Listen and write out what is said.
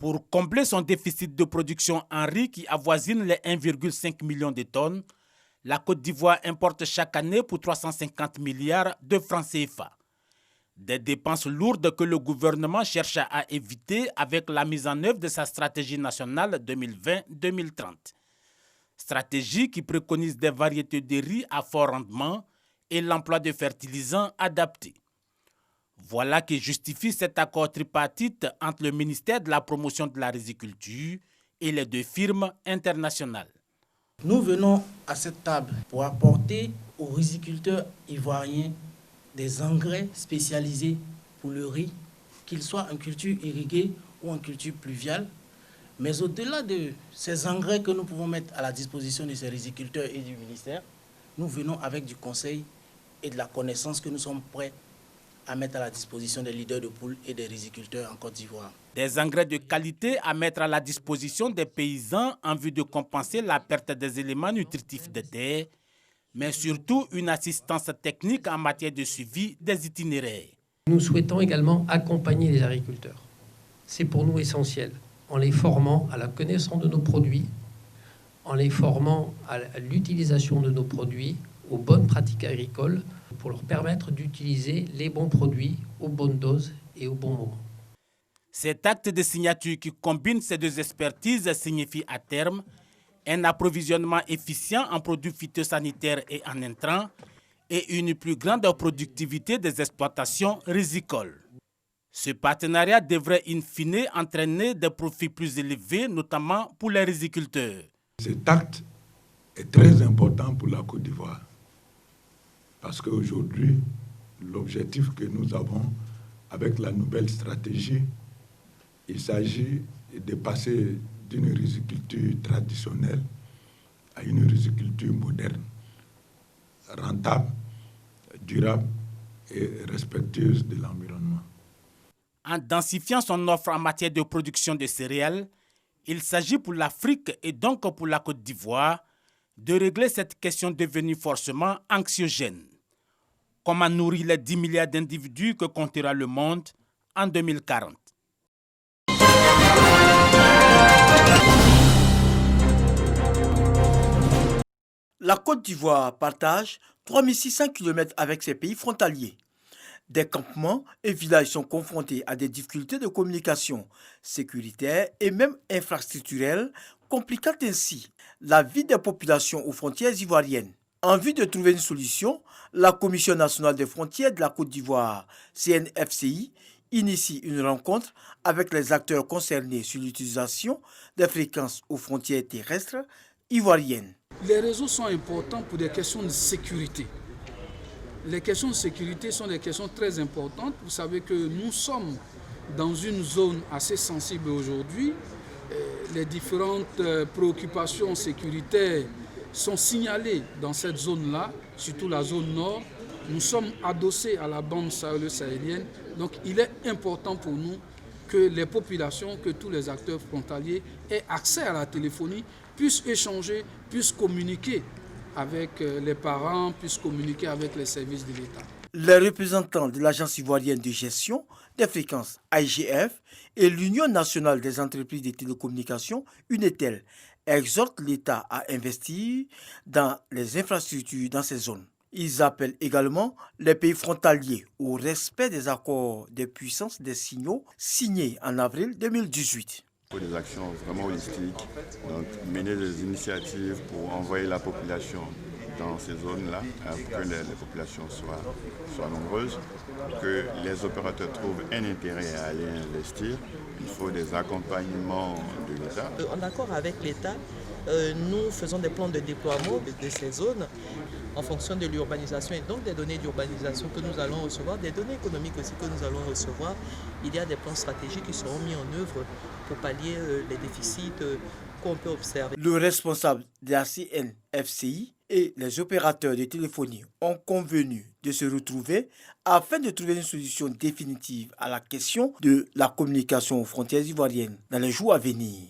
Pour combler son déficit de production en riz qui avoisine les 1,5 million de tonnes, la Côte d'Ivoire importe chaque année pour 350 milliards de francs CFA. Des dépenses lourdes que le gouvernement cherche à éviter avec la mise en œuvre de sa stratégie nationale 2020-2030. Stratégie qui préconise des variétés de riz à fort rendement et l'emploi de fertilisants adaptés. Voilà qui justifie cet accord tripartite entre le ministère de la Promotion de la Riziculture et les deux firmes internationales. Nous venons à cette table pour apporter aux riziculteurs ivoiriens des engrais spécialisés pour le riz, qu'ils soient en culture irriguée ou en culture pluviale. Mais au-delà de ces engrais que nous pouvons mettre à la disposition de ces riziculteurs et du ministère, nous venons avec du conseil et de la connaissance que nous sommes prêts à mettre à la disposition des leaders de poules et des riziculteurs en Côte d'Ivoire. Des engrais de qualité à mettre à la disposition des paysans en vue de compenser la perte des éléments nutritifs des terres, mais surtout une assistance technique en matière de suivi des itinéraires. Nous souhaitons également accompagner les agriculteurs. C'est pour nous essentiel, en les formant à la connaissance de nos produits, en les formant à l'utilisation de nos produits, aux bonnes pratiques agricoles, pour leur permettre d'utiliser les bons produits aux bonnes doses et au bon moment. Cet acte de signature qui combine ces deux expertises signifie à terme un approvisionnement efficient en produits phytosanitaires et en intrants et une plus grande productivité des exploitations rizicoles. Ce partenariat devrait in fine entraîner des profits plus élevés, notamment pour les riziculteurs. Cet acte est très important pour la Côte d'Ivoire parce qu'aujourd'hui, l'objectif que nous avons avec la nouvelle stratégie, il s'agit de passer d'une riziculture traditionnelle à une riziculture moderne, rentable, durable et respectueuse de l'environnement. En densifiant son offre en matière de production de céréales, il s'agit pour l'Afrique et donc pour la Côte d'Ivoire de régler cette question devenue forcément anxiogène. Comment nourrir les 10 milliards d'individus que comptera le monde en 2040? La Côte d'Ivoire partage 3600 km avec ses pays frontaliers. Des campements et villages sont confrontés à des difficultés de communication sécuritaire et même infrastructurelles, compliquant ainsi la vie des populations aux frontières ivoiriennes. En vue de trouver une solution, la Commission nationale des frontières de la Côte d'Ivoire, CNFCI, initie une rencontre avec les acteurs concernés sur l'utilisation des fréquences aux frontières terrestres ivoiriennes. Les réseaux sont importants pour des questions de sécurité. Les questions de sécurité sont des questions très importantes. Vous savez que nous sommes dans une zone assez sensible aujourd'hui. Les différentes préoccupations sécuritaires sont signalées dans cette zone-là, surtout la zone nord. Nous sommes adossés à la bande sahélo-sahélienne. Donc il est important pour nous que les populations, que tous les acteurs frontaliers aient accès à la téléphonie, puissent échanger, puissent communiquer avec les parents, puissent communiquer avec les services de l'État. Les représentants de l'Agence ivoirienne de gestion des fréquences IGF et l'Union nationale des entreprises de télécommunications, UNETEL, exhortent l'État à investir dans les infrastructures dans ces zones. Ils appellent également les pays frontaliers au respect des accords de puissance des signaux signés en avril 2018. Il faut des actions vraiment holistiques, donc mener des initiatives pour envoyer la population dans ces zones-là, pour que les populations soient nombreuses, pour que les opérateurs trouvent un intérêt à aller investir. Il faut des accompagnements de l'État. En accord avec l'État, nous faisons des plans de déploiement de ces zones en fonction de l'urbanisation et donc des données d'urbanisation que nous allons recevoir, des données économiques aussi que nous allons recevoir. Il y a des plans stratégiques qui seront mis en œuvre pour pallier les déficits qu'on peut observer. Le responsable de la CNFCI et les opérateurs de téléphonie ont convenu de se retrouver afin de trouver une solution définitive à la question de la communication aux frontières ivoiriennes dans les jours à venir.